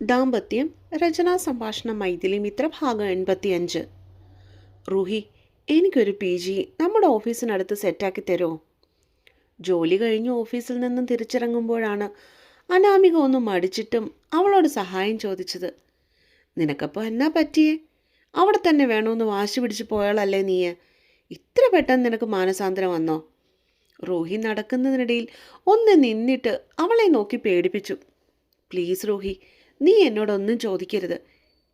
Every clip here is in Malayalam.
ദാമ്പത്യം രചനാ സംഭാഷണം മൈഥിലി മിത്ര ഭാഗം 85. റൂഹി, എനിക്കൊരു PG നമ്മുടെ ഓഫീസിനടുത്ത് സെറ്റാക്കി തരുമോ? ജോലി കഴിഞ്ഞ് ഓഫീസിൽ നിന്നും തിരിച്ചിറങ്ങുമ്പോഴാണ് അനാമിക ഒന്ന് മടിച്ചിട്ടും അവളോട് സഹായം ചോദിച്ചത്. നിനക്കപ്പോൾ എന്നാ പറ്റിയേ? അവിടെ തന്നെ വേണമെന്ന് വാശി പിടിച്ച് പോയാളല്ലേ നീ? ഇത്ര പെട്ടെന്ന് നിനക്ക് മാനസാന്തരം വന്നോ? റൂഹി നടക്കുന്നതിനിടയിൽ ഒന്ന് നിന്നിട്ട് അവളെ നോക്കി പേടിപ്പിച്ചു. പ്ലീസ് റൂഹി, നീ എന്നോടൊന്നും ചോദിക്കരുത്.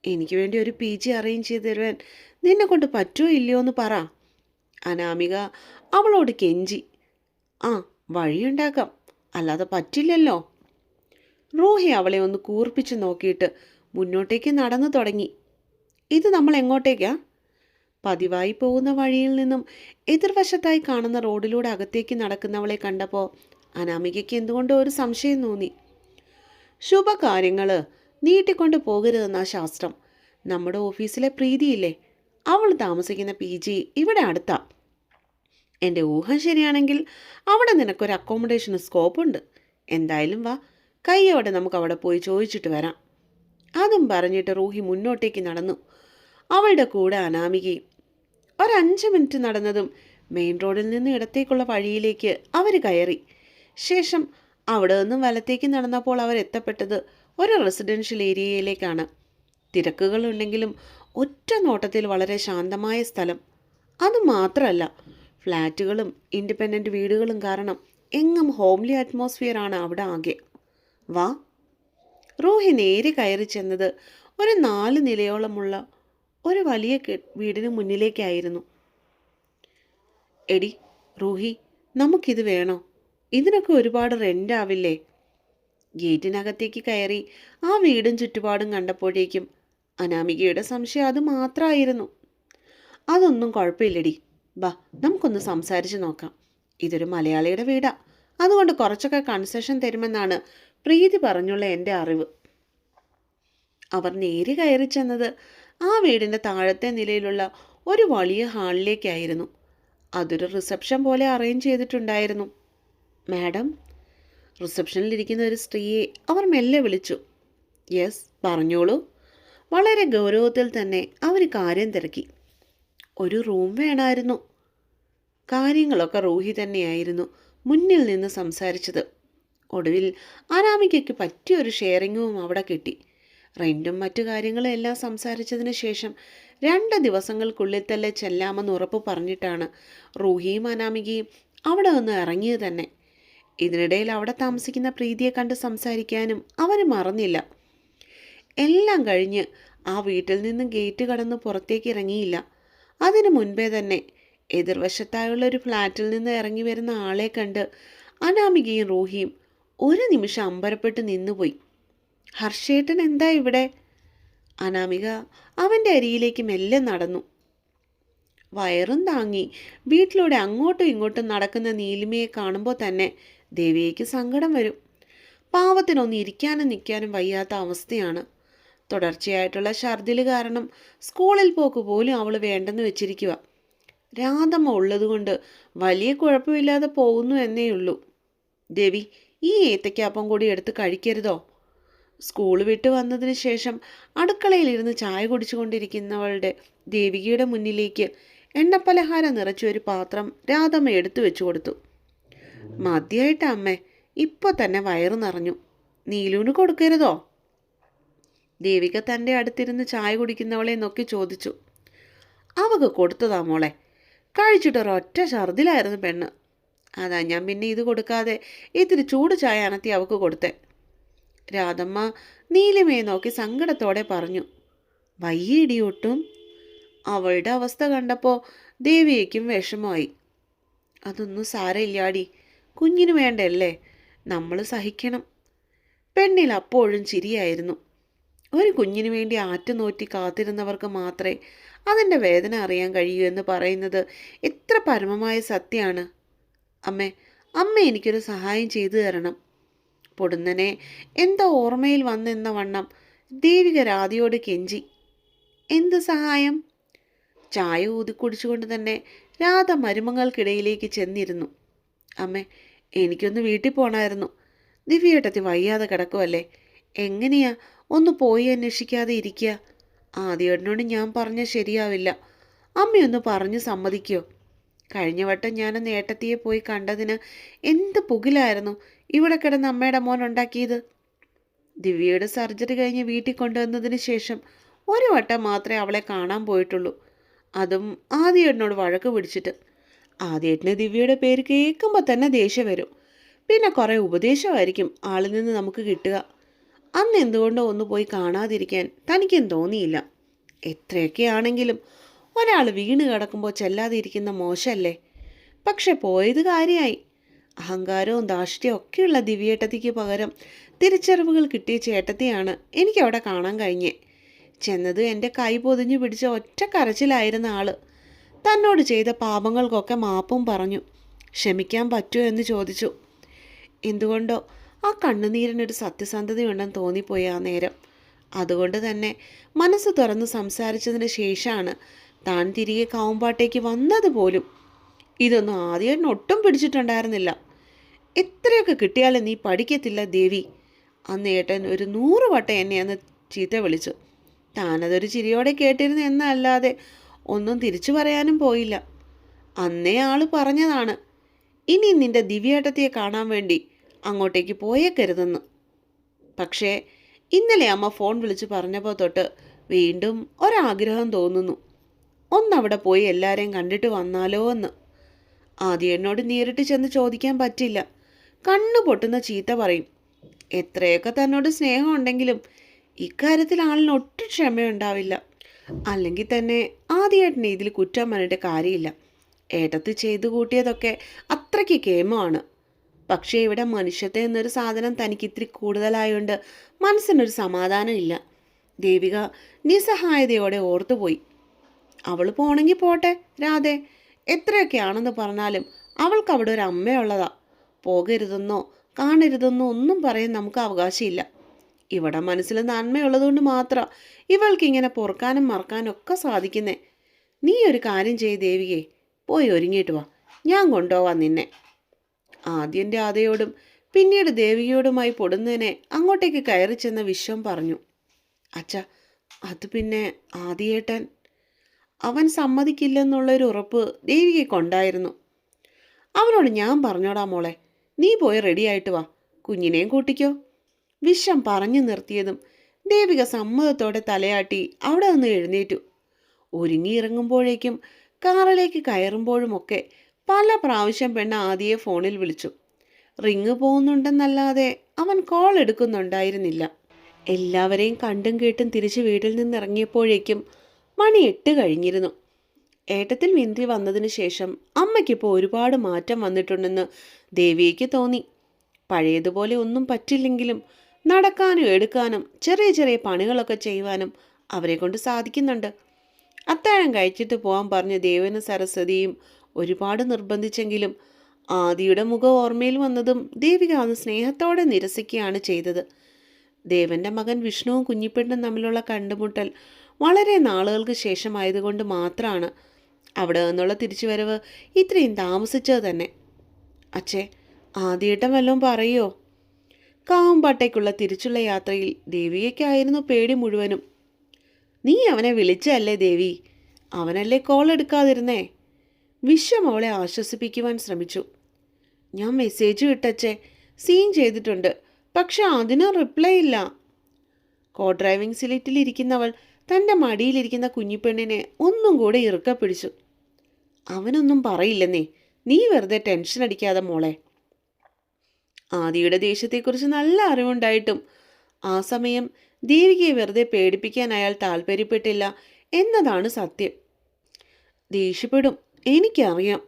എനിക്ക് വേണ്ടി ഒരു PG അറേഞ്ച് ചെയ്ത് തരുവാൻ നിന്നെ കൊണ്ട് പറ്റുമോ ഇല്ലയോ എന്ന് പറ. അനാമിക അവളോട് കെഞ്ചി. ആ, വഴിയുണ്ടാക്കാം, അല്ലാതെ പറ്റില്ലല്ലോ. റൂഹി അവളെ ഒന്ന് കൂർപ്പിച്ച് നോക്കിയിട്ട് മുന്നോട്ടേക്ക് നടന്നു തുടങ്ങി. ഇത് നമ്മൾ എങ്ങോട്ടേക്കാ? പതിവായി പോകുന്ന വഴിയിൽ നിന്നും എതിർവശത്തായി കാണുന്ന റോഡിലൂടെ അകത്തേക്ക് നടക്കുന്നവളെ കണ്ടപ്പോൾ അനാമികയ്ക്ക് എന്തുകൊണ്ടോ ഒരു സംശയം തോന്നി. ശുഭകാര്യങ്ങൾ നീട്ടിക്കൊണ്ട് പോകരുതെന്നാ ശാസ്ത്രം. നമ്മുടെ ഓഫീസിലെ പ്രീതിയില്ലേ, അവൾ താമസിക്കുന്ന PG ഇവിടെ അടുത്താ. എൻ്റെ ഊഹം ശരിയാണെങ്കിൽ അവിടെ നിനക്കൊരു അക്കോമഡേഷന് സ്കോപ്പുണ്ട്. എന്തായാലും വാ, കയ്യോടെ നമുക്ക് അവിടെ പോയി ചോദിച്ചിട്ട് വരാം. അതും പറഞ്ഞിട്ട് റൂഹി മുന്നോട്ടേക്ക് നടന്നു. അവളുടെ കൂടെ അനാമികയും. 5 മിനിറ്റ് നടന്നതും മെയിൻ റോഡിൽ നിന്ന് ഇടത്തേക്കുള്ള വഴിയിലേക്ക് അവർ കയറി. ശേഷം അവിടെ നിന്നും വലത്തേക്ക് നടന്നപ്പോൾ അവർ എത്തപ്പെട്ടത് ഒരു റെസിഡൻഷ്യൽ ഏരിയയിലേക്കാണ്. തിരക്കുകളുണ്ടെങ്കിലും ഒറ്റ നോട്ടത്തിൽ വളരെ ശാന്തമായ സ്ഥലം. അതുമാത്രമല്ല, ഫ്ലാറ്റുകളും ഇൻഡിപെൻഡൻറ്റ് വീടുകളും കാരണം എങ്ങും ഹോംലി അറ്റ്മോസ്ഫിയറാണ് അവിടെ ആകെ. വാ. റൂഹി നേരെ കയറി ചെന്നത് ഒരു 4 നിലയോളമുള്ള ഒരു വലിയ വീടിന് മുന്നിലേക്കായിരുന്നു. എടി റൂഹി, നമുക്കിത് വേണോ? ഇതിനൊക്കെ ഒരുപാട് റെൻ്റ് ആവില്ലേ? ഗേറ്റിനകത്തേക്ക് കയറി ആ വീടും ചുറ്റുപാടും കണ്ടപ്പോഴേക്കും അനാമികയുടെ സംശയം അത് മാത്രമായിരുന്നു. അതൊന്നും കുഴപ്പമില്ലടി, ബാ നമുക്കൊന്ന് സംസാരിച്ച് നോക്കാം. ഇതൊരു മലയാളിയുടെ വീടാ, അതുകൊണ്ട് കുറച്ചൊക്കെ കൺസെഷൻ തരുമെന്നാണ് പ്രീതി പറഞ്ഞുള്ള എൻ്റെ അറിവ്. അവർ നേരെ കയറി ചെന്നത് ആ വീടിൻ്റെ താഴത്തെ നിലയിലുള്ള ഒരു വലിയ ഹാളിലേക്കായിരുന്നു. അതൊരു റിസപ്ഷൻ പോലെ അറേഞ്ച് ചെയ്തിട്ടുണ്ടായിരുന്നു. മാഡം, റിസപ്ഷനിലിരിക്കുന്ന ഒരു സ്ത്രീയെ അവർ മെല്ലെ വിളിച്ചു. യെസ്, പറഞ്ഞോളൂ. വളരെ ഗൗരവത്തിൽ തന്നെ അവർ കാര്യം തിരക്കി. ഒരു റൂം വേണമായിരുന്നു. കാര്യങ്ങളൊക്കെ റൂഹി തന്നെയായിരുന്നു മുന്നിൽ നിന്ന് സംസാരിച്ചത്. ഒടുവിൽ അനാമികയ്ക്ക് പറ്റിയൊരു ഷെയറിങ്ങും അവിടെ കിട്ടി. റെൻറ്റും മറ്റു കാര്യങ്ങളും എല്ലാം സംസാരിച്ചതിന് ശേഷം 2 ദിവസങ്ങൾക്കുള്ളിൽ തന്നെ ചെല്ലാമെന്ന് ഉറപ്പ് പറഞ്ഞിട്ടാണ് റൂഹിയും അനാമികയും അവിടെ നിന്ന് ഇറങ്ങിയത് തന്നെ. ഇതിനിടയിൽ അവിടെ താമസിക്കുന്ന പ്രീതിയെ കണ്ട് സംസാരിക്കാനും അവർ മറന്നില്ല. എല്ലാം കഴിഞ്ഞ് ആ വീട്ടിൽ നിന്ന് ഗേറ്റ് കടന്ന് പുറത്തേക്ക് ഇറങ്ങിയില്ല. അതിനു മുൻപേ തന്നെ എതിർവശത്തായുള്ള ഒരു ഫ്ലാറ്റിൽ നിന്ന് ഇറങ്ങി വരുന്ന ആളെ കണ്ട് അനാമികയും റൂഹിയും ഒരു നിമിഷം അമ്പരപ്പെട്ട് നിന്നുപോയി. ഹർഷേട്ടൻ എന്താ ഇവിടെ? അനാമിക അവൻ്റെ അരിയിലേക്ക് മെല്ലെ നടന്നു. വയറും താങ്ങി വീട്ടിലൂടെ അങ്ങോട്ടും ഇങ്ങോട്ടും നടക്കുന്ന നീലിമയെ കാണുമ്പോൾ തന്നെ ദേവിയേക്ക് സങ്കടം വരും. പാവത്തിനൊന്ന് ഇരിക്കാനും നിൽക്കാനും വയ്യാത്ത അവസ്ഥയാണ്. തുടർച്ചയായിട്ടുള്ള ഛർദിൽ കാരണം സ്കൂളിൽ പോക്ക് പോലും അവൾ വേണ്ടെന്ന് വെച്ചിരിക്കുക. രാധമ്മ ഉള്ളതുകൊണ്ട് വലിയ കുഴപ്പമില്ലാതെ പോകുന്നു എന്നേയുള്ളൂ. ദേവി, ഈ ഏത്തയ്ക്കാപ്പം കൂടി എടുത്ത് കഴിക്കരുതോ? സ്കൂൾ വിട്ട് വന്നതിന് ശേഷം അടുക്കളയിലിരുന്ന് ചായ കുടിച്ചുകൊണ്ടിരിക്കുന്നവളുടെ ദേവികയുടെ മുന്നിലേക്ക് എണ്ണപ്പലഹാരം നിറച്ച ഒരു പാത്രം രാധമ്മ എടുത്തു വെച്ചു കൊടുത്തു. മതിയായിട്ട അമ്മേ, ഇപ്പോൾ തന്നെ വയറു നിറഞ്ഞു. നീലുവിന് കൊടുക്കരുതോ? ദേവിക തൻ്റെ അടുത്തിരുന്ന് ചായ കുടിക്കുന്നവളെ നോക്കി ചോദിച്ചു. അവക്ക് കൊടുത്തതാ മോളെ, കഴിച്ചിട്ടൊരൊറ്റ ഛർദിലായിരുന്നു പെണ്ണ്. അതാ ഞാൻ പിന്നെ ഇത് കൊടുക്കാതെ ഇത്തിരി ചൂട് ചായ അനത്തി അവക്ക് കൊടുത്തേ. രാധമ്മ നീലിമയെ നോക്കി സങ്കടത്തോടെ പറഞ്ഞു. വയ്യേടി ഒട്ടും. അവളുടെ അവസ്ഥ കണ്ടപ്പോൾ ദേവിയേക്കും വിഷമമായി. അതൊന്നും സാരമില്ലാടി, കുഞ്ഞിന് വേണ്ടല്ലേ, നമ്മൾ സഹിക്കണം. പെണ്ണിൽ അപ്പോഴും ചിരിയായിരുന്നു. ഒരു കുഞ്ഞിനു വേണ്ടി ആറ്റുനോറ്റി കാത്തിരുന്നവർക്ക് മാത്രമേ അതിൻ്റെ വേദന അറിയാൻ കഴിയൂ എന്ന് പറയുന്നത് എത്ര പരമമായ സത്യമാണ്. അമ്മ എനിക്കൊരു സഹായം ചെയ്തു തരണം. പൊടുന്നനെ എന്തോ ഓർമ്മയിൽ വന്നെന്ന വണ്ണം ദേവിക രാധയോട് കെഞ്ചി. എന്ത് സഹായം? ചായ ഊതിക്കുടിച്ചുകൊണ്ട് തന്നെ രാധ മരുമകൾക്കിടയിലേക്ക് ചെന്നിരുന്നു. എനിക്കൊന്ന് വീട്ടിൽ പോകണമായിരുന്നു. ദിവ്യേട്ടത്തി വയ്യാതെ കിടക്കുമല്ലേ, എങ്ങനെയാ ഒന്ന് പോയി അന്വേഷിക്കാതെ ഇരിക്കുക? ആദ്യേട്ടനോട് ഞാൻ പറഞ്ഞാൽ ശരിയാവില്ല. അമ്മയൊന്ന് പറഞ്ഞ് സമ്മതിക്കോ? കഴിഞ്ഞ വട്ടം ഞാനൊന്ന് ഏട്ടത്തിയെ പോയി കണ്ടതിന് എന്ത് പുകിലായിരുന്നു ഇവിടെ കിടന്ന് അമ്മയുടെ മോൻ ഉണ്ടാക്കിയത്. ദിവ്യയുടെ സർജറി കഴിഞ്ഞ് വീട്ടിൽ കൊണ്ടുവന്നതിന് ശേഷം ഒരു വട്ടം മാത്രമേ അവളെ കാണാൻ പോയിട്ടുള്ളൂ. അതും ആദ്യേട്ടനോട് വഴക്ക് പിടിച്ചിട്ട്. ആദ്യേട്ടന് ദിവ്യയുടെ പേര് കേൾക്കുമ്പോൾ തന്നെ ദേഷ്യം വരും. പിന്നെ കുറേ ഉപദേശമായിരിക്കും ആളിൽ നിന്ന് നമുക്ക് കിട്ടുക. അന്ന് എന്തുകൊണ്ടോ ഒന്ന് പോയി കാണാതിരിക്കാൻ തനിക്കും തോന്നിയില്ല. എത്രയൊക്കെ ആണെങ്കിലും ഒരാൾ വീണ് കിടക്കുമ്പോൾ ചെല്ലാതിരിക്കുന്ന മോശമല്ലേ? പക്ഷെ പോയത് കാര്യമായി. അഹങ്കാരവും ധാർഷ്ട്യവും ഒക്കെയുള്ള ദിവ്യേട്ടത്തിക്ക് പകരം തിരിച്ചറിവുകൾ കിട്ടിയ ചേട്ടത്തിയാണ് എനിക്കവിടെ കാണാൻ കഴിഞ്ഞേ. ചെന്നത് എൻ്റെ കൈ പൊതിഞ്ഞു പിടിച്ച ഒറ്റ കരച്ചിലായിരുന്ന ആള്. തന്നോട് ചെയ്ത പാപങ്ങൾക്കൊക്കെ മാപ്പും പറഞ്ഞു. ക്ഷമിക്കാൻ പറ്റുമോ എന്ന് ചോദിച്ചു. എന്തുകൊണ്ടോ ആ കണ്ണുനീരിനൊരു സത്യസന്ധതയുണ്ടെന്ന് തോന്നിപ്പോയി ആ നേരം. അതുകൊണ്ട് തന്നെ മനസ്സ് തുറന്ന് സംസാരിച്ചതിന് ശേഷമാണ് താൻ തിരികെ കാവുമ്പാട്ടേക്ക് വന്നത് പോലും. ഇതൊന്നും ആദ്യം ഒട്ടും പിടിച്ചിട്ടുണ്ടായിരുന്നില്ല. എത്രയൊക്കെ കിട്ടിയാലും നീ പഠിക്കത്തില്ല ദേവി. അന്ന് ഏട്ടൻ ഒരു 100 വട്ടം എന്നെ അന്ന് ചീത്ത വിളിച്ചു. താനതൊരു ചിരിയോടെ കേട്ടിരുന്നു എന്നല്ലാതെ ഒന്നും തിരിച്ചു പറയാനും പോയില്ല. അന്നേ ആള് പറഞ്ഞതാണ്, ഇനി നിന്റെ ദിവ്യേട്ടത്തിയെ കാണാൻ വേണ്ടി അങ്ങോട്ടേക്ക് പോയേക്കരുതെന്ന്. പക്ഷേ ഇന്നലെ അമ്മ ഫോൺ വിളിച്ച് പറഞ്ഞപ്പോൾ തൊട്ട് വീണ്ടും ഒരാഗ്രഹം തോന്നുന്നു. ഒന്നവിടെ പോയി എല്ലാവരെയും കണ്ടിട്ട് വന്നാലോ എന്ന്. ആദ്യം എന്നോട് നേരിട്ട് ചെന്ന് ചോദിക്കാൻ പറ്റില്ല. കണ്ണു പൊട്ടുന്ന ചീത്ത പറയും. എത്രയൊക്കെ തന്നോട് സ്നേഹം ഉണ്ടെങ്കിലും ഇക്കാര്യത്തിൽ ആളിന് ഒട്ടും ക്ഷമയുണ്ടാവില്ല. അല്ലെങ്കിൽ തന്നെ ആദ്യേട്ടനെ ഇതിൽ കുറ്റം പറഞ്ഞിട്ട് കാര്യമില്ല. ഏട്ടത്ത് ചെയ്തു കൂട്ടിയതൊക്കെ അത്രയ്ക്ക് കേമമാണ്. പക്ഷേ ഇവിടെ മനുഷ്യത്തെ എന്നൊരു സാധനം തനിക്ക് ഇത്തിരി കൂടുതലായോണ്ട് മനസ്സിനൊരു സമാധാനം ഇല്ല. ദേവിക നിസ്സഹായതയോടെ ഓർത്തുപോയി. അവൾ പോണെങ്കിൽ പോട്ടെ രാധേ. എത്രയൊക്കെയാണെന്ന് പറഞ്ഞാലും അവൾക്ക് അവിടെ ഒരു അമ്മയുള്ളതാ. പോകരുതെന്നോ കാണരുതെന്നോ ഒന്നും പറയാൻ നമുക്ക് അവകാശമില്ല. ഇവിടെ മനസ്സിൽ നന്മയുള്ളതുകൊണ്ട് മാത്രം ഇവൾക്ക് ഇങ്ങനെ പൊറുക്കാനും മറക്കാനും ഒക്കെ സാധിക്കുന്നേ. നീ ഒരു കാര്യം ചെയ്യ് ദേവികേ, പോയി ഒരുങ്ങിയിട്ട് വാ, ഞാൻ കൊണ്ടുപോവാം നിന്നെ. ആദ്യം രാധയോടും പിന്നീട് ദേവികയോടുമായി പൊടുന്നതിനെ അങ്ങോട്ടേക്ക് കയറി ചെന്ന വിശ്വം പറഞ്ഞു. അച്ഛ, അത് പിന്നെ ആദ്യേട്ടൻ അവൻ സമ്മതിക്കില്ലെന്നുള്ളൊരു ഉറപ്പ് ദേവികയ്ക്കുണ്ടായിരുന്നു. അവനോട് ഞാൻ പറഞ്ഞോടാ മോളെ, നീ പോയി റെഡിയായിട്ട് വാ, കുഞ്ഞിനെയും കൂട്ടിക്കോ. വിശ്വം പറഞ്ഞു നിർത്തിയതും ദേവിക സമ്മതത്തോടെ തലയാട്ടി അവിടെ നിന്ന് എഴുന്നേറ്റു. ഒരുങ്ങിയിറങ്ങുമ്പോഴേക്കും കാറിലേക്ക് കയറുമ്പോഴുമൊക്കെ പല പ്രാവശ്യം പെണ്ണ് ആദിയെ ഫോണിൽ വിളിച്ചു. റിങ് പോകുന്നുണ്ടെന്നല്ലാതെ അവൻ കോൾ എടുക്കുന്നുണ്ടായിരുന്നില്ല. എല്ലാവരെയും കണ്ടും കേട്ടും തിരിച്ച് വീട്ടിൽ നിന്നിറങ്ങിയപ്പോഴേക്കും മണി 8 കഴിഞ്ഞിരുന്നു. ഏട്ടത്തിൽ വിന്തി വന്നതിന് ശേഷം അമ്മയ്ക്കിപ്പോൾ ഒരുപാട് മാറ്റം വന്നിട്ടുണ്ടെന്ന് ദേവിയയ്ക്ക് തോന്നി. പഴയതുപോലെ ഒന്നും പറ്റില്ലെങ്കിലും നടക്കാനും എടുക്കാനും ചെറിയ ചെറിയ പണികളൊക്കെ ചെയ്യുവാനും അവരെ കൊണ്ട് സാധിക്കുന്നുണ്ട്. അത്താഴം കഴിച്ചിട്ട് പോകാൻ പറഞ്ഞ് ദേവനും സരസ്വതിയും ഒരുപാട് നിർബന്ധിച്ചെങ്കിലും ആദിയുടെ മുഖം ഓർമ്മയിൽ വന്നതും ദേവിക അത് സ്നേഹത്തോടെ നിരസിക്കുകയാണ് ചെയ്തത്. ദേവന്റെ മകൻ വിഷ്ണുവും കുഞ്ഞിപ്പെണ്ണും തമ്മിലുള്ള കണ്ടുമുട്ടൽ വളരെ നാളുകൾക്ക് ശേഷമായതുകൊണ്ട് മാത്രമാണ് അവിടെ നിന്നുള്ള തിരിച്ചുവരവ് ഇത്രയും താമസിച്ചത് തന്നെ. അച്ഛേ, ആദ്യേട്ടൻ വല്ലതും പറയോ? കാവുമ്പാട്ടേക്കുള്ള തിരിച്ചുള്ള യാത്രയിൽ ദേവികയ്ക്കായിരുന്നു പേടി മുഴുവനും. നീ അവനെ വിളിച്ചല്ലേ ദേവി? അവനല്ലേ കോൾ എടുക്കാതിരുന്നേ? വിശ്വം അവളെ ആശ്വസിപ്പിക്കുവാൻ ശ്രമിച്ചു. ഞാൻ മെസ്സേജ് വിട്ടച്ചേ, സീൻ ചെയ്തിട്ടുണ്ട്, പക്ഷെ അതിന് റിപ്ലൈ ഇല്ല. കോ ഡ്രൈവിംഗ് സീറ്റിലിരിക്കുന്നവൾ തൻ്റെ മടിയിലിരിക്കുന്ന കുഞ്ഞിപ്പെണ്ണിനെ ഒന്നും കൂടെ ഇറുക്ക പിടിച്ചു. അവനൊന്നും പറയില്ലെന്നേ, നീ വെറുതെ ടെൻഷൻ അടിക്കാതെ മോളെ. ആദിയുടെ ദേഷ്യത്തെക്കുറിച്ച് നല്ല അറിവുണ്ടായിട്ടും ആ സമയം ദേവികയെ വെറുതെ പേടിപ്പിക്കാൻ അയാൾ താല്പര്യപ്പെട്ടില്ല എന്നതാണ് സത്യം. ദേഷ്യപ്പെടും, എനിക്കറിയാം.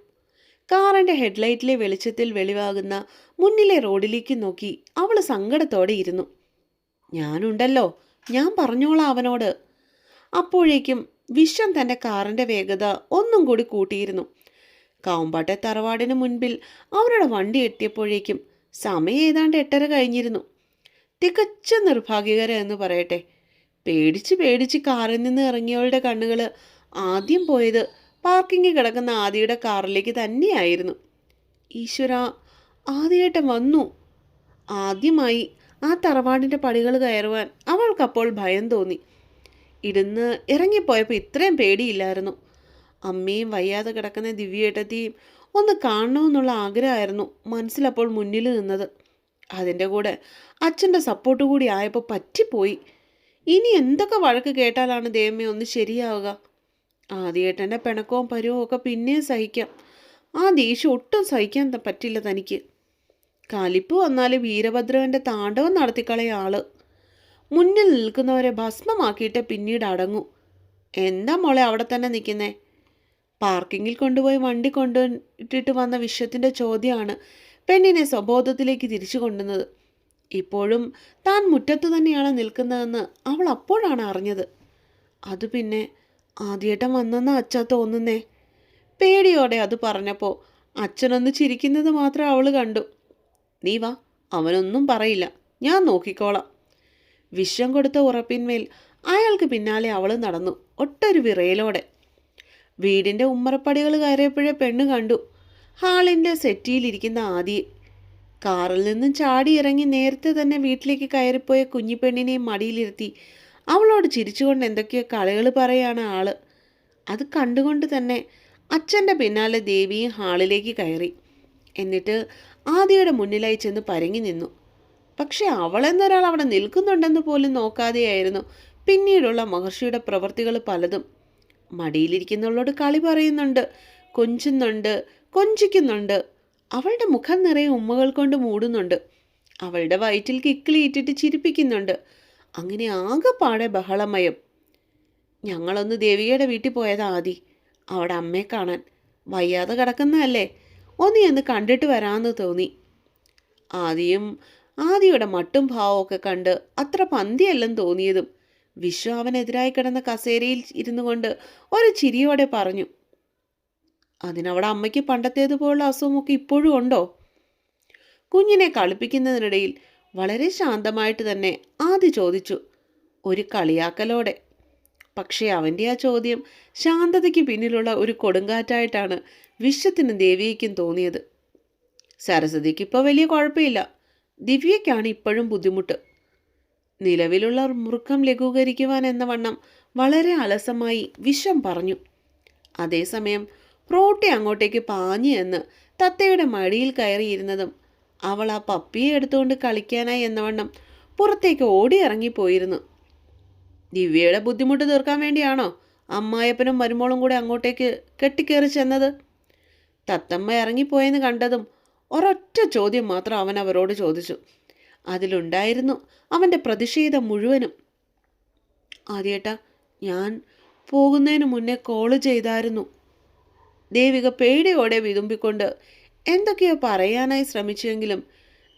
കാറിൻ്റെ ഹെഡ്ലൈറ്റിലെ വെളിച്ചത്തിൽ വെളിവാകുന്ന മുന്നിലെ റോഡിലേക്ക് നോക്കി അവൾ സങ്കടത്തോടെ ഇരുന്നു. ഞാനുണ്ടല്ലോ, ഞാൻ പറഞ്ഞോളാം അവനോട്. അപ്പോഴേക്കും വിശ്വം തൻ്റെ കാറിൻ്റെ വേഗത ഒന്നും കൂടി കൂട്ടിയിരുന്നു. കാവുമ്പാട്ടെ തറവാടിന് മുൻപിൽ അവരുടെ വണ്ടി എത്തിയപ്പോഴേക്കും സമയം ഏതാണ്ട് 8:30 കഴിഞ്ഞിരുന്നു. തികച്ച നിർഭാഗ്യകരം എന്ന് പറയട്ടെ. പേടിച്ച് പേടിച്ച് കാറിൽ നിന്ന് ഇറങ്ങിയവളുടെ കണ്ണുകൾ ആദ്യം പോയത് പാർക്കിങ്ങിൽ കിടക്കുന്ന ആദിയുടെ കാറിലേക്ക് തന്നെയായിരുന്നു. ഈശ്വര, ആദിയേട്ടൻ വന്നു. ആദ്യമായി ആ തറവാടിൻ്റെ പടികൾ കയറുവാൻ അവൾക്ക് അവൾക്കപ്പോൾ ഭയം തോന്നി. ഇരുന്ന് ഇറങ്ങിപ്പോയപ്പോൾ ഇത്രയും പേടിയില്ലായിരുന്നു. അമ്മയും വയ്യാതെ കിടക്കുന്ന ദിവ്യേട്ടത്തെയും ഒന്ന് കാണണമെന്നുള്ള ആഗ്രഹമായിരുന്നു മനസ്സിലപ്പോൾ മുന്നിൽ നിന്നത്. അതിൻ്റെ കൂടെ അച്ഛൻ്റെ സപ്പോർട്ട് കൂടി ആയപ്പോൾ പറ്റിപ്പോയി. ഇനി എന്തൊക്കെ വഴക്ക് കേട്ടാലാണ് ദൈവമേ ഒന്ന് ശരിയാവുക? ആദ്യേട്ടൻ്റെ പിണക്കവും പരുവവും ഒക്കെ പിന്നെയും സഹിക്കാം. ആ ദേഷ്യം ഒട്ടും സഹിക്കാൻ പറ്റില്ല തനിക്ക്. കലിപ്പ് വന്നാൽ വീരഭദ്രവൻ്റെ താണ്ഡവം നടത്തിക്കളയ ആള്. മുന്നിൽ നിൽക്കുന്നവരെ ഭസ്മമാക്കിയിട്ട് പിന്നീട് അടങ്ങൂ. എന്താ മോളെ അവിടെ തന്നെ നിൽക്കുന്നേ? പാർക്കിങ്ങിൽ കൊണ്ടുപോയി വണ്ടി കൊണ്ടിട്ടിട്ട് വന്ന വിശ്വത്തിൻ്റെ ചോദ്യമാണ് പെണ്ണിനെ സ്വബോധത്തിലേക്ക് തിരിച്ചു കൊണ്ടുവന്നത്. ഇപ്പോഴും താൻ മുറ്റത്ത് തന്നെയാണ് നിൽക്കുന്നതെന്ന് അവൾ അപ്പോഴാണ് അറിഞ്ഞത്. അത് പിന്നെ ആദ്യേട്ടൻ വന്നെന്ന് അച്ഛാ തോന്നുന്നേ. പേടിയോടെ അത് പറഞ്ഞപ്പോൾ അച്ഛനൊന്ന് ചിരിക്കുന്നത് മാത്രം അവൾ കണ്ടു. നീ വാ, അവനൊന്നും പറയില്ല, ഞാൻ നോക്കിക്കോളാം. വിശ്വം കൊടുത്ത ഉറപ്പിന്മേൽ അയാൾക്ക് പിന്നാലെ അവൾ നടന്നു, ഒട്ടൊരു വിറയലോടെ. വീടിൻ്റെ ഉമ്മറപ്പടികൾ കയറിയപ്പോഴേ പെണ്ണ് കണ്ടു ഹാളിൻ്റെ സെറ്റിയിലിരിക്കുന്ന ആദിയെ. കാറിൽ നിന്നും ചാടി ഇറങ്ങി നേരത്തെ തന്നെ വീട്ടിലേക്ക് കയറിപ്പോയ കുഞ്ഞിപ്പെണ്ണിനെയും മടിയിലിരുത്തി അവളോട് ചിരിച്ചുകൊണ്ട് എന്തൊക്കെയോ കളികൾ പറയാണ് ആള്. അത് കണ്ടുകൊണ്ട് തന്നെ അച്ഛൻ്റെ പിന്നാലെ ദേവിയും ഹാളിലേക്ക് കയറി. എന്നിട്ട് ആദിയുടെ മുന്നിലായി ചെന്ന് പരങ്ങി നിന്നു. പക്ഷെ അവളെന്നൊരാൾ അവിടെ നിൽക്കുന്നുണ്ടെന്ന് പോലും നോക്കാതെയായിരുന്നു പിന്നീടുള്ള മഹർഷിയുടെ പ്രവൃത്തികൾ പലതും. മടിയിലിരിക്കുന്നവളോട് കളി പറയുന്നുണ്ട്, കൊഞ്ചുന്നുണ്ട്, കൊഞ്ചിക്കുന്നുണ്ട്. അവളുടെ മുഖം നിറയെ ഉമ്മകൾ കൊണ്ട് മൂടുന്നുണ്ട്. അവളുടെ വയറ്റിൽ കിക്കിളിയിട്ടിട്ട് ചിരിപ്പിക്കുന്നുണ്ട്. അങ്ങനെ ആകെപ്പാടെ ബഹളമയം. ഞങ്ങളൊന്ന് ദേവികയുടെ വീട്ടിൽ പോയതാ ആദി, അവിടെ അമ്മയെ കാണാൻ. വയ്യാതെ കിടക്കുന്നതല്ലേ, ഒന്ന് എന്ന് കണ്ടിട്ട് വരാമെന്ന് തോന്നി. ആദിയുടെ മട്ടും ഭാവവും ഒക്കെ കണ്ട് അത്ര പന്തിയല്ലെന്ന് തോന്നിയതും വിശ്വ അവനെതിരായി കിടന്ന കസേരയിൽ ഇരുന്നു കൊണ്ട് ഒരു ചിരിയോടെ പറഞ്ഞു, അതിനവിടെ അമ്മയ്ക്ക് പണ്ടത്തേതുപോലുള്ള അസുഖമൊക്കെ ഇപ്പോഴും ഉണ്ടോ? കുഞ്ഞിനെ കളിപ്പിക്കുന്നതിനിടയിൽ വളരെ ശാന്തമായിട്ട് തന്നെ ആദി ചോദിച്ചു, ഒരു കളിയാക്കലോടെ. പക്ഷേ അവൻ്റെ ആ ചോദ്യം ശാന്തതയ്ക്ക് പിന്നിലുള്ള ഒരു കൊടുങ്കാറ്റായിട്ടാണ് വിശ്വത്തിനും ദേവിയയ്ക്കും തോന്നിയത്. സരസ്വതിക്ക് ഇപ്പോൾ വലിയ കുഴപ്പമില്ല, ദിവ്യയ്ക്കാണ് ഇപ്പോഴും ബുദ്ധിമുട്ട്. നിലവിലുള്ള മുറുക്കം ലഘൂകരിക്കുവാൻ എന്ന വണ്ണം വളരെ അലസമായി വിശ്വം പറഞ്ഞു. അതേസമയം പ്രോട്ടി അങ്ങോട്ടേക്ക് പാഞ്ഞു എന്ന് തത്തയുടെ മടിയിൽ കയറിയിരുന്നതും അവൾ ആ പപ്പിയെ എടുത്തുകൊണ്ട് കളിക്കാനായി എന്നവണ്ണം പുറത്തേക്ക് ഓടി ഇറങ്ങിപ്പോയിരുന്നു. ദിവ്യയുടെ ബുദ്ധിമുട്ട് തീർക്കാൻ വേണ്ടിയാണോ അമ്മായപ്പനും മരുമോളും കൂടെ അങ്ങോട്ടേക്ക് കെട്ടിക്കേറി ചെന്നത്? തത്തമ്മ ഇറങ്ങിപ്പോയെന്ന് കണ്ടതും ഒരൊറ്റ ചോദ്യം മാത്രം അവൻ അവരോട് ചോദിച്ചു. അതിലുണ്ടായിരുന്നു അവൻ്റെ പ്രതിഷേധം മുഴുവനും. ആദ്യേട്ടാ, ഞാൻ പോകുന്നതിന് മുന്നേ കോള് ചെയ്തായിരുന്നു. ദേവിക പേടിയോടെ വിതുമ്പിക്കൊണ്ട് എന്തൊക്കെയോ പറയാനായി ശ്രമിച്ചുവെങ്കിലും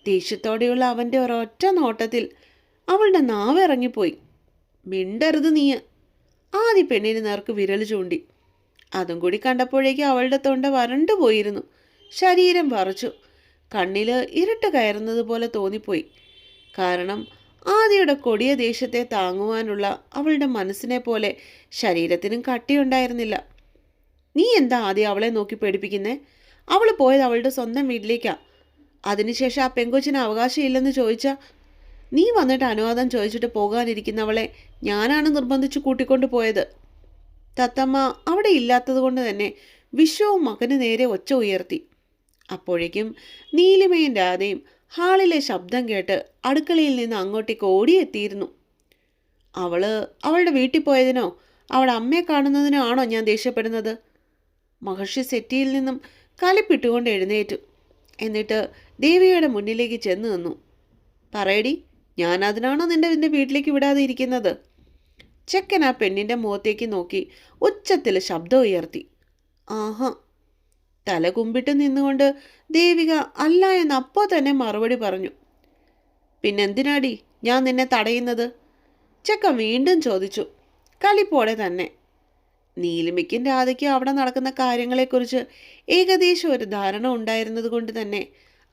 ദേഷ്യത്തോടെയുള്ള അവൻ്റെ ഒരൊറ്റ നോട്ടത്തിൽ അവളുടെ നാവ് ഇറങ്ങിപ്പോയി. മിണ്ടരുത് നീ. ആദ്യ പെണ്ണിന് നേർക്ക് വിരൽ ചൂണ്ടി. അതും കൂടി കണ്ടപ്പോഴേക്കും അവളുടെ തൊണ്ട വരണ്ടു പോയിരുന്നു. ശരീരം വറച്ചു. കണ്ണിൽ ഇരുട്ട് കയറുന്നത് പോലെ തോന്നിപ്പോയി. കാരണം ആദിയുടെ കൊടിയ ദേഷ്യത്തെ താങ്ങുവാനുള്ള അവളുടെ മനസ്സിനെ പോലെ ശരീരത്തിനും കട്ടിയുണ്ടായിരുന്നില്ല. നീ എന്താ ആദ്യം അവളെ നോക്കി പേടിപ്പിക്കുന്നേ? അവൾ പോയത് അവളുടെ സ്വന്തം വീട്ടിലേക്കാ. അതിനുശേഷം ആ പെങ്കൊച്ചിന് അവകാശമില്ലെന്ന് ചോദിച്ചാൽ നീ വന്നിട്ട് അനുവാദം ചോദിച്ചിട്ട് പോകാനിരിക്കുന്നവളെ ഞാനാണ് നിർബന്ധിച്ച് കൂട്ടിക്കൊണ്ടു പോയത്. തത്തമ്മ അവിടെ ഇല്ലാത്തത് കൊണ്ട് തന്നെ വിശ്വവും മകന് നേരെ ഒച്ച ഉയർത്തി. അപ്പോഴേക്കും നീലിമയും രാധയും ഹാളിലെ ശബ്ദം കേട്ട് അടുക്കളയിൽ നിന്ന് അങ്ങോട്ടേക്ക് ഓടിയെത്തിയിരുന്നു. അവളുടെ വീട്ടിൽ പോയതിനോ അവളുടെ അമ്മയെ കാണുന്നതിനോ ആണോ ഞാൻ ദേഷ്യപ്പെടുന്നത്? മഹർഷി സെറ്റിയിൽ നിന്നും കലിപ്പിട്ടുകൊണ്ട് എഴുന്നേറ്റു. എന്നിട്ട് ദേവിയുടെ മുന്നിലേക്ക് ചെന്ന് നിന്നു. പറയടി, ഞാൻ അതിനാണോ നിന്റെ വീട്ടിലേക്ക് വിടാതെ ഇരിക്കുന്നത്? ചെക്കൻ ആ പെണ്ണിൻ്റെ മുഖത്തേക്ക് നോക്കി ഉച്ചത്തിൽ ശബ്ദം ഉയർത്തി. ആഹാ. തല കുമ്പിട്ട് നിന്നുകൊണ്ട് ദേവിക അല്ല എന്ന് അപ്പോൾ തന്നെ മറുപടി പറഞ്ഞു. പിന്നെന്തിനാടി ഞാൻ നിന്നെ തടയുന്നത്? ചെക്കൻ വീണ്ടും ചോദിച്ചു, കളിപ്പോടെ തന്നെ. നീലിമയ്ക്കും രാധയ്ക്കും അവിടെ നടക്കുന്ന കാര്യങ്ങളെക്കുറിച്ച് ഏകദേശം ഒരു ധാരണ ഉണ്ടായിരുന്നത് കൊണ്ട് തന്നെ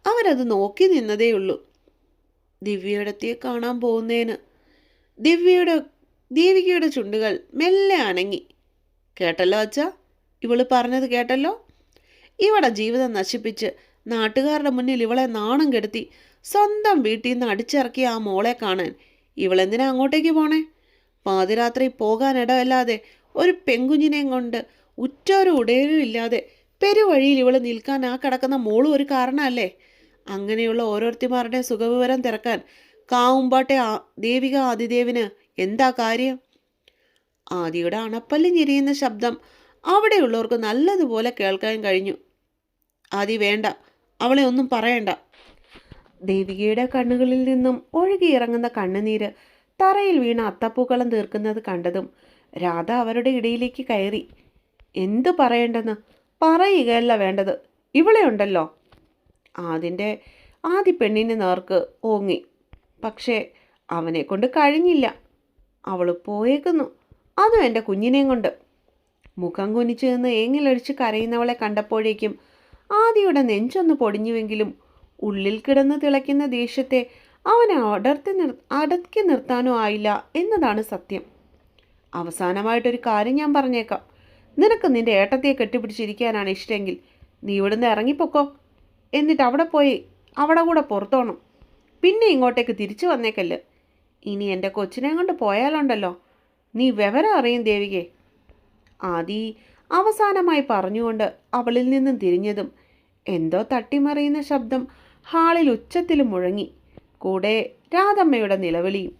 അവരത് നോക്കി നിന്നതേയുള്ളൂ. ദിവ്യയിടത്തിയെ കാണാൻ പോകുന്നതിന് ദേവികയുടെ ചുണ്ടുകൾ മെല്ലെ അനങ്ങി. കേട്ടല്ലോ അച്ഛാ, ഇവള് പറഞ്ഞത് കേട്ടല്ലോ? ഇവിടെ ജീവിതം നശിപ്പിച്ച് നാട്ടുകാരുടെ മുന്നിൽ ഇവളെ നാണം കെടുത്തി സ്വന്തം വീട്ടിൽ നിന്ന് അടിച്ചിറക്കിയ ആ മോളെ കാണാൻ ഇവളെന്തിനാ അങ്ങോട്ടേക്ക് പോണേ? പാതിരാത്രി പോകാനിടമല്ലാതെ ഒരു പെൺകുഞ്ഞിനെയും കൊണ്ട് ഉറ്റോരും ഉടയരും ഇല്ലാതെ പെരുവഴിയിൽ ഇവൾ നിൽക്കാൻ ആ കിടക്കുന്ന മോളും ഒരു കാരണമല്ലേ? അങ്ങനെയുള്ള ഓരോരുത്തിമാരുടെ സുഖവിവരം തിരക്കാൻ കാവുമ്പാട്ടെ ദേവിക ആദിദേവിന് എന്താ കാര്യം? ആദിയുടെ അണപ്പല്ല് ഞെരിയുന്ന ശബ്ദം അവിടെയുള്ളവർക്ക് നല്ലതുപോലെ കേൾക്കാൻ കഴിഞ്ഞു. ആദി വേണ്ട, അവളെ ഒന്നും പറയണ്ട. ദേവികയുടെ കണ്ണുകളിൽ നിന്നും ഒഴുകിയിറങ്ങുന്ന കണ്ണുനീര് തറയിൽ വീണ അത്തപ്പൂക്കളം തീർക്കുന്നത് കണ്ടതും രാധ അവരുടെ ഇടയിലേക്ക് കയറി. എന്തു പറയേണ്ടെന്ന് പറയുകയല്ല വേണ്ടത്, ഇവളെ ഉണ്ടല്ലോ. ആദ്യ പെണ്ണിന് നേർക്ക് ഓങ്ങി. പക്ഷേ അവനെ കൊണ്ട് കഴിഞ്ഞില്ല. അവൾ പോയേക്കുന്നു, അതും എൻ്റെ കുഞ്ഞിനെയും കൊണ്ട്. മുഖം കുനിച്ചു നിന്ന് ഏങ്ങിലടിച്ച് കരയുന്നവളെ കണ്ടപ്പോഴേക്കും ആദിയുടെ നെഞ്ചൊന്ന് പൊടിഞ്ഞുവെങ്കിലും ഉള്ളിൽ കിടന്ന് തിളയ്ക്കുന്ന ദേഷ്യത്തെ അവനെ അടക്കി നിർത്താനോ ആയില്ല എന്നതാണ് സത്യം. അവസാനമായിട്ടൊരു കാര്യം ഞാൻ പറഞ്ഞേക്കാം. നിനക്ക് നിന്റെ ഏട്ടത്തിയെ കെട്ടിപ്പിടിച്ചിരിക്കാനാണ് ഇഷ്ടമെങ്കിൽ നീ ഇവിടുന്ന് ഇറങ്ങിപ്പോക്കോ. എന്നിട്ട് അവിടെ കൂടെ പുറത്തോണം. പിന്നെ ഇങ്ങോട്ടേക്ക് തിരിച്ചു വന്നേക്കല്ല്. ഇനി എൻ്റെ കൊച്ചിനെ കൊണ്ട് പോയാലുണ്ടല്ലോ, നീ വിവരം അറിയും ദേവികേ. ആദി അവസാനമായി പറഞ്ഞുകൊണ്ട് അവളിൽ നിന്നും തിരിഞ്ഞതും എന്തോ തട്ടിമറിയുന്ന ശബ്ദം ഹാളിൽ ഉച്ചത്തിൽ മുഴങ്ങി. കൂടെ രാധമ്മയുടെ നിലവിളിയും.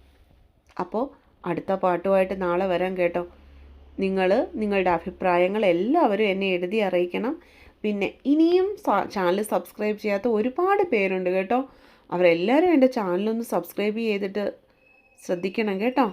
അപ്പോൾ അടുത്ത പാട്ടുമായിട്ട് നാളെ വരാം കേട്ടോ. നിങ്ങളുടെ അഭിപ്രായങ്ങൾ എല്ലാവരും എന്നെ എഴുതി അറിയിക്കണം. പിന്നെ ഇനിയും ചാനൽ സബ്സ്ക്രൈബ് ചെയ്യാത്ത ഒരുപാട് പേരുണ്ട് കേട്ടോ. അവരെല്ലാവരും എൻ്റെ ചാനലൊന്ന് സബ്സ്ക്രൈബ് ചെയ്തിട്ട് ശ്രദ്ധിക്കണം കേട്ടോ.